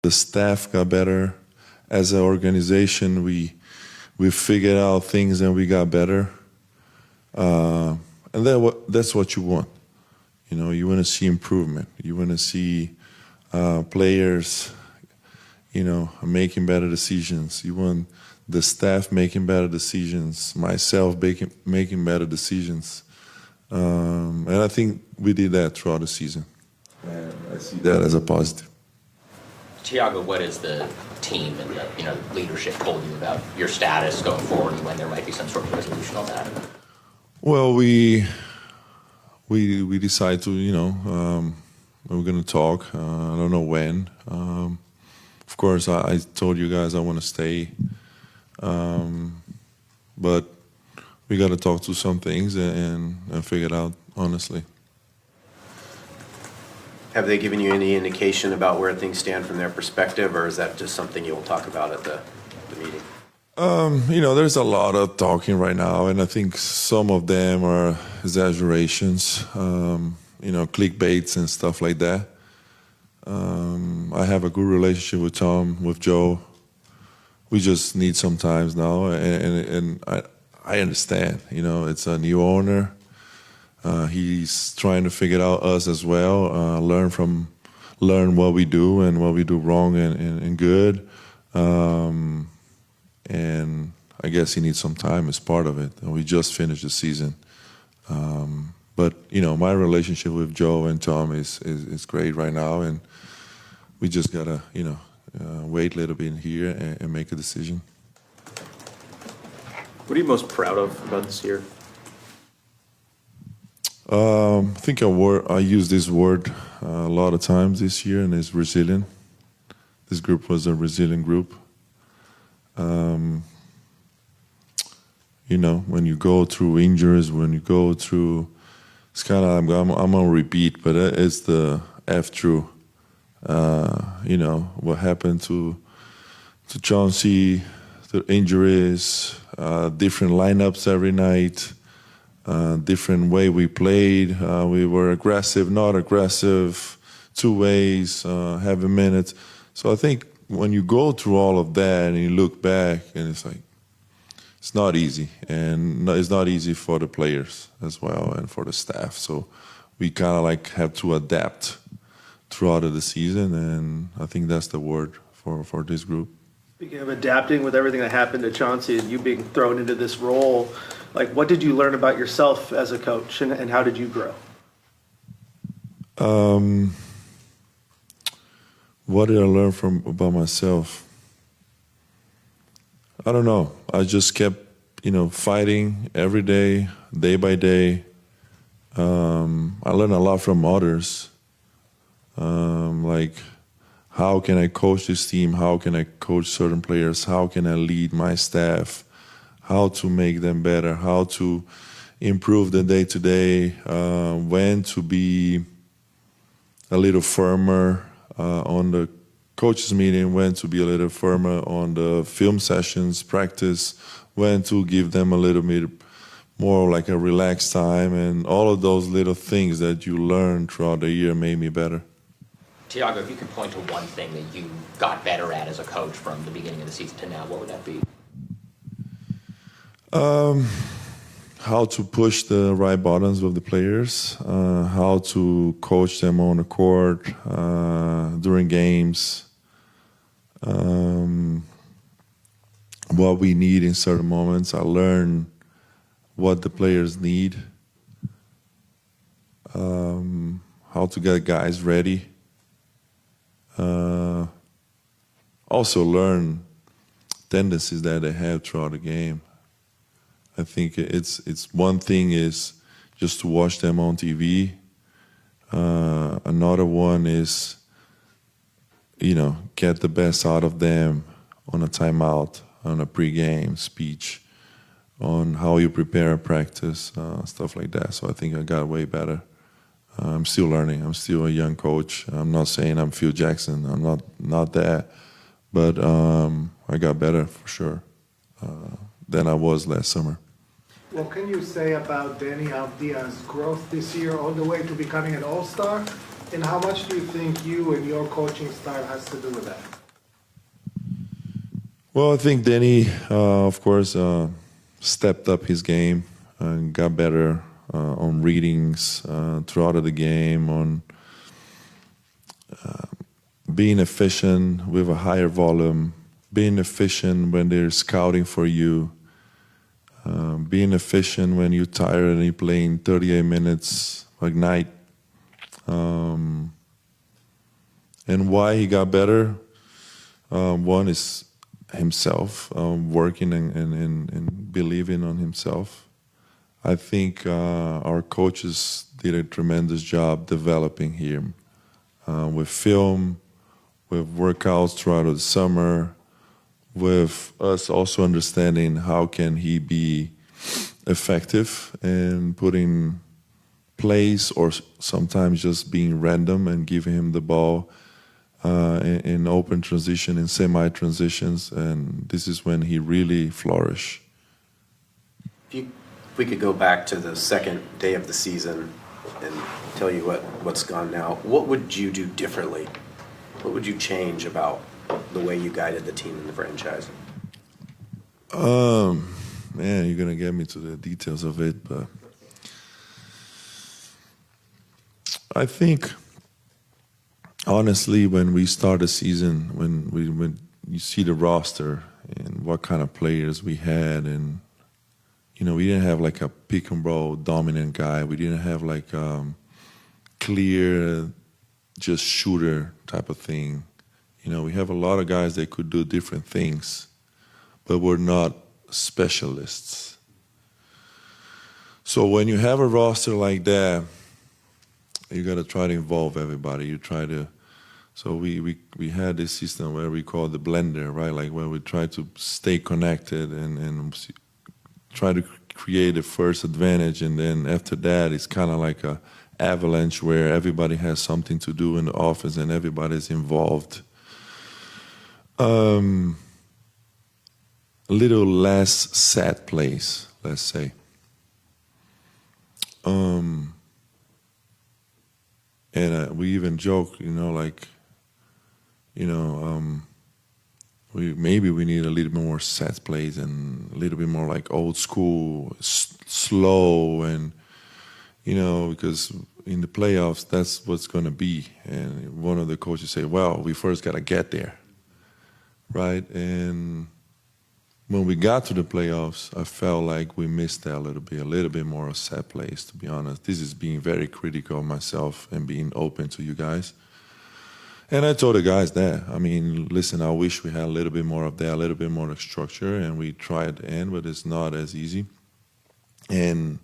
The staff got better. As an organization, we figured out things and we got better. And that's what you want. You want to see improvement. You want to see players, making better decisions. You want the staff making better decisions, myself making better decisions. And I think we did that throughout the season. And I see that as a positive. Thiago, what has the team and the leadership told you about your status going forward and when there might be some sort of resolution on that? Well, we decided to, we're going to talk. I don't know when. Of course, I told you guys I want to stay. But we got to talk to some things and figure it out, honestly. Have they given you any indication about where things stand from their perspective, or is that just something you will talk about at the meeting? There's a lot of talking right now, and I think some of them are exaggerations, clickbaits and stuff like that. I have a good relationship with Tom, with Joe. We just need some time now, and I understand. It's a new owner. He's trying to figure out us as well, learn what we do and what we do wrong and good. And I guess he needs some time as part of it. And we just finished the season. But my relationship with Joe and Tom is great right now, and we just gotta wait a little bit here and make a decision. What are you most proud of about this year? I think I used this word a lot of times this year, and it's resilient. This group was a resilient group. When you go through injuries, when you go through, it's kind of, I'm gonna repeat, but it's the F true. What happened to Chauncey, the injuries, different lineups every night, different way we played. We were aggressive, not aggressive, two ways, having minutes. So I think when you go through all of that and you look back, and it's like, it's not easy. And it's not easy for the players as well and for the staff. So we kind of have to adapt throughout the season, and I think that's the word for this group. Speaking of adapting with everything that happened to Chauncey and you being thrown into this role, what did you learn about yourself as a coach, and how did you grow? What did I learn about myself? I don't know. I just kept, fighting every day by day. I learned a lot from others. How can I coach this team? How can I coach certain players? How can I lead my staff? How to make them better? How to improve the day-to-day? When to be a little firmer on the coaches meeting, when to be a little firmer on the film sessions, practice, when to give them a little bit more like a relaxed time, and all of those little things that you learn throughout the year made me better. Thiago, if you could point to one thing that you got better at as a coach from the beginning of the season to now, what would that be? How to push the right buttons with the players, how to coach them on the court, during games, what we need in certain moments. I learned what the players need, how to get guys ready. Also learn tendencies that they have throughout the game. I think it's one thing is just to watch them on TV. Another one is, get the best out of them on a timeout, on a pregame speech, on how you prepare a practice, stuff like that. So I think I got way better. I'm still learning. I'm still a young coach. I'm not saying I'm Phil Jackson. I'm not that. But I got better for sure than I was last summer. What can you say about Danny Avdia's growth this year all the way to becoming an all-star? And how much do you think you and your coaching style has to do with that? Well, I think Danny, of course, stepped up his game and got better on readings throughout the game, on being efficient with a higher volume, being efficient when they're scouting for you, being efficient when you're tired and you're playing 38 minutes a night. And why he got better, one is himself, working and believing on himself. I think our coaches did a tremendous job developing him with film, with workouts throughout the summer, with us also understanding how can he be effective and putting plays or sometimes just being random and giving him the ball in open transition, in semi-transitions, and this is when he really flourished. If we could go back to the second day of the season and tell you what's gone now, what would you do differently? What would you change about the way you guided the team and the franchise? Man, you're gonna get me to the details of it, but I think honestly, when we start the season, when you see the roster and what kind of players we had, and we didn't have like a pick and roll dominant guy. We didn't have like clear, just shooter type of thing. We have a lot of guys that could do different things, but we're not specialists. So when you have a roster like that, you got to try to involve everybody. You try to. So we had this system where we call the blender, right? Like where we try to stay connected and try to create a first advantage, and then after that, it's kind of like a avalanche where everybody has something to do in the office and everybody's involved. A little less set plays, let's say. And we even joke, we need a little bit more set plays and a little bit more like old school, slow, and because in the playoffs that's what's going to be. And one of the coaches say, "Well, we first got to get there." Right? And when we got to the playoffs, I felt like we missed that a little bit more of set plays, to be honest. This is being very critical of myself and being open to you guys. And I told the guys that. I mean, listen, I wish we had a little bit more of that, a little bit more of structure, and we try at the end, but it's not as easy. And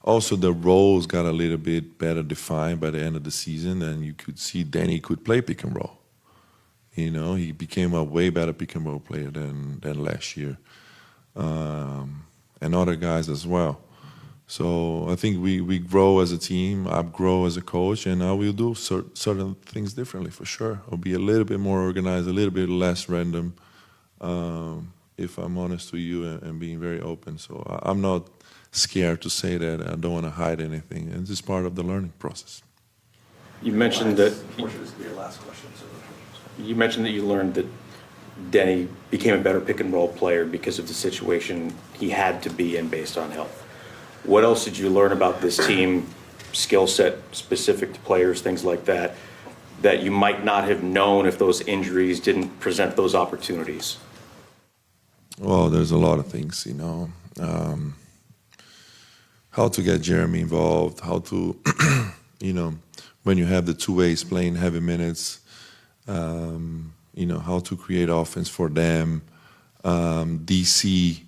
also the roles got a little bit better defined by the end of the season, and you could see Danny could play pick and roll. He became a way better pick and roll player than last year, and other guys as well. So I think we grow as a team, I grow as a coach, and I will do certain things differently for sure. I'll be a little bit more organized, a little bit less random, if I'm honest with you and being very open. So I'm not scared to say that. I don't want to hide anything. And this is part of the learning process. You mentioned that Unfortunately, this will be your last question. you mentioned that you learned that Denny became a better pick and roll player because of the situation he had to be in based on health. What else did you learn about this team, skill set specific to players, things like that, that you might not have known if those injuries didn't present those opportunities? Well, there's a lot of things, how to get Jeremy involved, how to, when you have the two ways playing heavy minutes, how to create offense for them. DC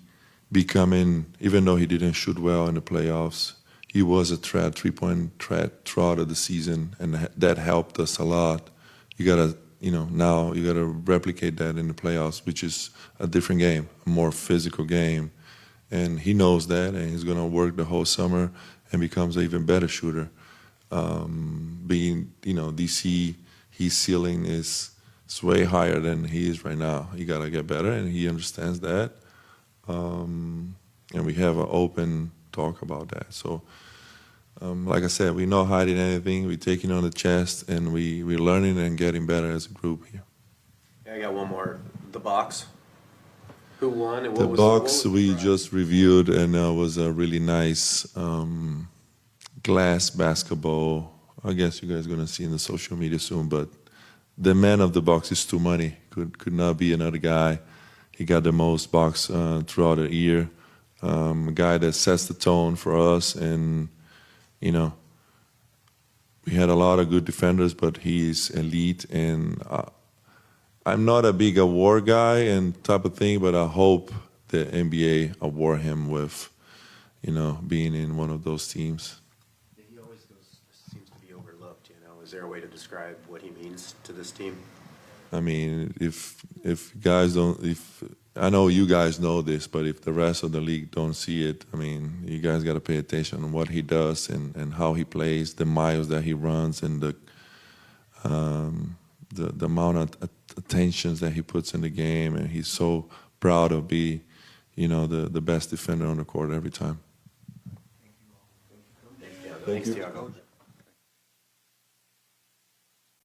becoming, even though he didn't shoot well in the playoffs, he was a threat, three-point threat throughout the season, and that helped us a lot. You gotta, now you gotta replicate that in the playoffs, which is a different game, a more physical game, and he knows that, and he's gonna work the whole summer and becomes an even better shooter. DC, his ceiling is way higher than he is right now. He gotta get better, and he understands that. And we have an open talk about that. So Like I said, we're not hiding anything. We're taking on the chest, and we're learning and getting better as a group here. I got one more. The box. Who won? And The what box was we the prize? just reviewed, and was a really nice glass basketball. I guess you guys are gonna see in the social media soon. But the man of the box is Tumani. Could not be another guy. He got the most box throughout the year. A guy that sets the tone for us, and you know, we had a lot of good defenders, but he's elite. And I'm not a big award guy and type of thing, but I hope the NBA award him with, being in one of those teams. He always seems to be overlooked. Is there a way to describe what he means to this team? I mean, if guys don't, if I know you guys know this, but if the rest of the league don't see it, I mean, you guys got to pay attention on what he does and how he plays, the miles that he runs, and the amount of attentions that he puts in the game, and he's so proud of being, the best defender on the court every time. Thanks, Thiago.